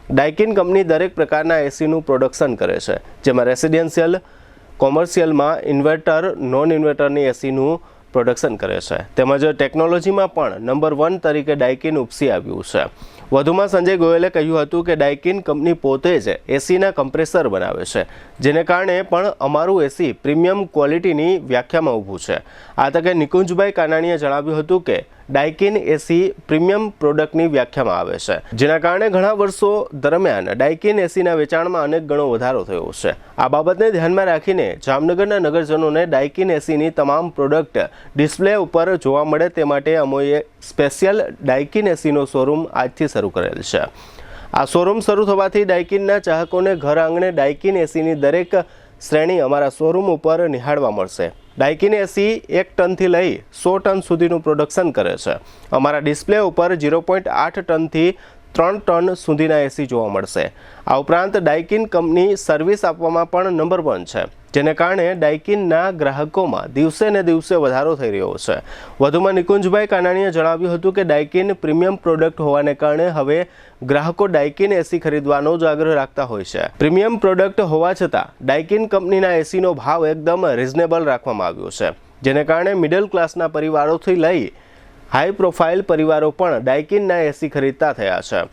ડાયકિન company દરેક પ્રકારના એસીનું production કરે છે, જેમાં રેસિડેન્શિયલ, કોમર્શિયલમાં ઇન્વર્ટર, નોન ઇન્વર્ટરની એસીનું પ્રોડક્શન કરે છે. તેમજ ટેકનોલોજીમાં પણ નંબર 1 તરીકે ડાયકિન ઉપસી આવ્યું છે. વધુમાં સંજય ગોયલે કહ્યું હતું કે ડાયકિન કંપની પોતે જ એસીના કમ્પ્રેસર બનાવે છે, જેને કારણે પણ અમારું એસી પ્રીમિયમ ક્વોલિટીની વ્યાખ્યામાં ઊભું છે. આ તકે નિકુંજભાઈ કાનાણીએ જણાવ્યું હતું કે ડાયકિન એસી પ્રીમિયમ પ્રોડક્ટની વ્યાખ્યામાં આવે છે, જેના કારણે ઘણા વર્ષો દરમિયાન ડાયકિન એસીના વેચાણમાં અનેક ગણો વધારો થયો છે. આ બાબતને ધ્યાનમાં રાખીને જામનગરના નગરજનોને ડાયકિન એસીની તમામ પ્રોડક્ટ ડિસ્પ્લે ઉપર જોવા મળે તે માટે અમોએ સ્પેશિયલ ડાયકિન એસીનો શોરૂમ આજથી શરૂ કરેલ છે. આ શોરૂમ શરૂ થવાથી ડાયકિનના ચાહકોને ઘર આંગણે ડાયકિન એસીની દરેક શ્રેણી અમારા શોરૂમ ઉપર નિહાળવા મળશે. ડાયકિન એસી 1 ટનથી લઈ 100 ટન સુધીનું પ્રોડક્શન કરે છે. અમારા ડિસ્પ્લે ઉપર 0.8 ટનથી 3 ટન સુધીના એસી જોવા મળશે. આ ઉપરાંત ડાયકિન કંપની સર્વિસ આપવામાં પણ નંબર 1 છે, જેને કારણે ડાયકિનના ગ્રાહકોમાં દિવસે ને દિવસે વધારો થઈ રહ્યો છે. વધુમાં નિકુંજભાઈ કાનાણીએ જણાવ્યું હતું કે ડાયકિન પ્રીમિયમ પ્રોડક્ટ હોવાને કારણે હવે ગ્રાહકો ડાયકિન એસી ખરીદવાનો જ આગ્રહ રાખતા હોય છે. પ્રીમિયમ પ્રોડક્ટ હોવા છતાં ડાયકિન કંપનીના એસીનો ભાવ એકદમ રિઝનેબલ રાખવામાં આવ્યો છે, જેને કારણે મિડલ ક્લાસના પરિવારોથી લઈ હાઈ પ્રોફાઇલ પરિવારો પણ ડાયકિનના એસી ખરીદતા થયા છે.